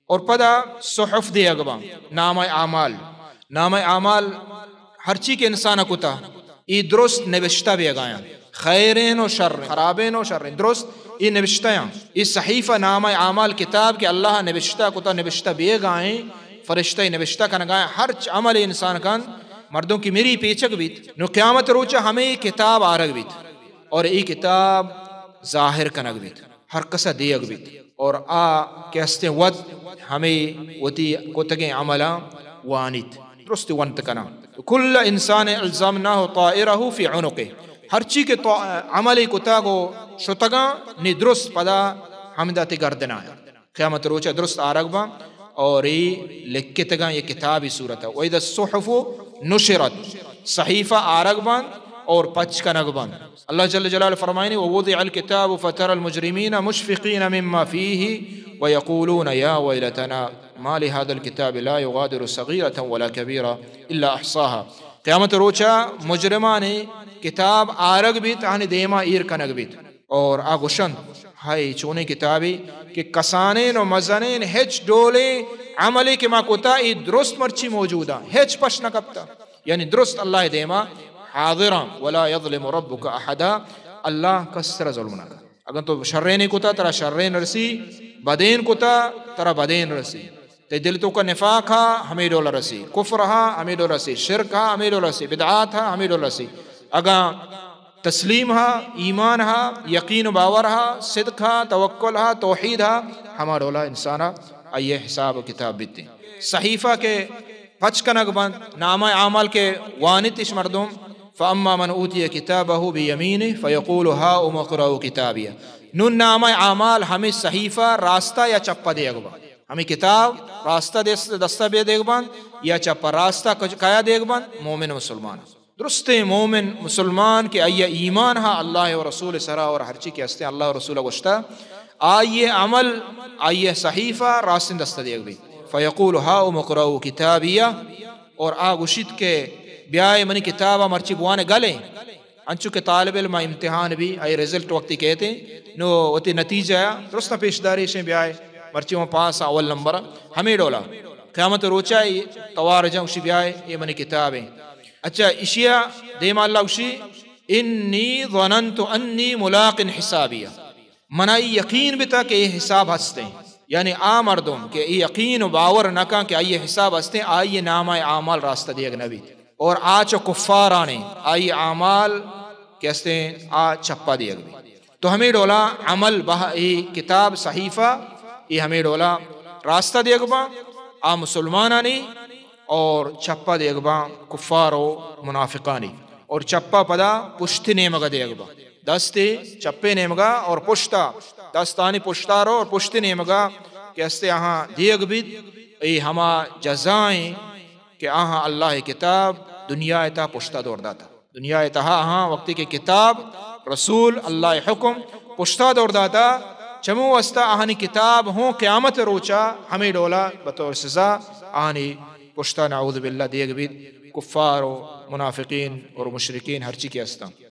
اور پدا صحف دے اگبا نام اعمال ہر چی کے انسان کتا ای درست نوشتہ بھی اگایا خیرین و شر خرابین و شر درست ای نوشتہ ہیں ای صحیفہ نام اعمال کتاب کے اللہ نوشتہ کتا نوشتہ بھی اگائیں فرشتہ نوشتہ کا نگائیں ہر عمل انسان کان مردوں کی میری پیچک بیت نو قیامت روچہ ہمیں کتاب آرگ بیت اور ای کتاب ظاہر کنگ بیت ہر کسا دیگ بیت اور کہستے ود ہمیں وتی کتگیں عملہ وانیت درست ونت کنا کل انسان الزمناہ طائرہ فی عنقہ ہر چی کے عملی کتاگو شتگا نی درست پدا حمدات گردنا ہے قیامت روچہ درست آرگ با اور یہ لکھتگا یہ کتابی صورت ہے وَإِذَا الصُّحُفُ نُشِرَتْ صحیفہ آرگ بان اور پچ کنگ بان اللہ جل جلالہ فرمائنی وَوُضِعَ الْكِتَابُ فَتَرَى الْمُجْرِمِينَ مُشْفِقِينَ مِمَّا فِيهِ وَيَقُولُونَ يَا وَيْلَتَنَا مَا لِهَذَا الْكِتَابِ لَا يُغَادِرُ صَغِيرَةً وَلَا كَبِيرَةً إِلَّا أَحْصَاهَا قیامت روچہ مجرمانی کتاب آرگ بیت آنی دیما ایر کنگ بیت اور آگوشن ہائی چونے کتابی کہ کسانین و مزنین ہچ ڈولے عملی کے ماں کتا ای درست مرچی موجودا ہچ پش نکبتا یعنی درست اللہ دیما حاضران ولا یظلم ربک احدا اللہ کسر ظلم نکا اگر تو شرین کتا ترا شرین رسی بدین کتا ترا بدین رسی تے دل تو کا نفاق ہا ہمیں ڈولا رسی کفر ہا ہمیں ڈولا رسی شرک ہا ہمیں ڈولا رسی بدعات ہا ہمیں ڈولا رسی اگر تسلیم ہا ایمان ہا یقین باور ہا صدق ہا توکل ہا توحید ہا ہما ڈولا انسانا آئیے حساب و کتاب بیتی صحیفہ کے پچ کنگ بند نامہ اعمال کے وانتش مردم فَأَمَّا مَنْ أُوتِيَ كِتَابَهُ بِيَمِينِهِ فَيَقُولُ هَاؤُمُ اقْرَءُوا كِتَابِيَهْ نون نامہ اعمال ہمیں صحیفہ راستہ یا چپا دے گا ہمیں کتاب راستہ دستہ بے دے گا یا چپا راستہ کیا دے گا مومن مسلمان درست مومن مسلمان کے آئیے ایمان ہا اللہ و رسول سرا اور ہر چی کے ہستے اللہ و رسول گوشتا آئیے عمل آئیے صحیفہ راستہ دستہ دے گا فَيَقُولُ هَاؤُمُ اقْرَءُوا كِتَابِيَهْ اور آگوشت کے بیائے منی کتابہ مرچی بوانے گلے انچو کے طالب علم امتحان بھی آئی رزلٹ وقتی کہتے نو وتی نتیجہ درستہ پیشداری سے بیائے مرچی وہاں پاس اول نمبر ہمیں ڈولا قیامت روچائی توار جاؤں اسی بیائے یہ منی کتابیں اچھا اشیاء دیما اللہ اسی انی ظننت انی ملاق حسابیہ منائی یقین بھی تھا کہ یہ حساب ہستے ہیں یعنی مردم کہ یہ یقین و باور نکا کہ آئیے حساب ہستے ہیں آئیے نامہ اعمال راستہ دیگ نبی اور آچو کفارانے آئی اعمال کہستے ہیں چپا دیگ بھی تو ہمیں ڈولا عمل کتاب صحیفہ یہ ہمیں ڈولا راستہ دیگ با مسلمانانی اور چپا دیگ با کفار و منافقانی اور چپا پدا پشت نیمگا دیگ با دستی چپے نیمگا اور پشتا دستانی پشتارو اور پشت نیمگا کہستے یہاں دیگ بھی یہ ہما جزائیں کہ آہاں اللہ کتاب دنیا تا پشتہ دور داتا دنیا تا ہاں وقتی کے کتاب رسول اللہ حکم پشتہ دور داتا چمو وستا آہانی کتاب ہوں قیامت روچا ہمیں ڈولا بطور سزا آہانی پشتہ نعوذ باللہ دیگ بھی کفار و منافقین اور مشرکین ہر چی کی استا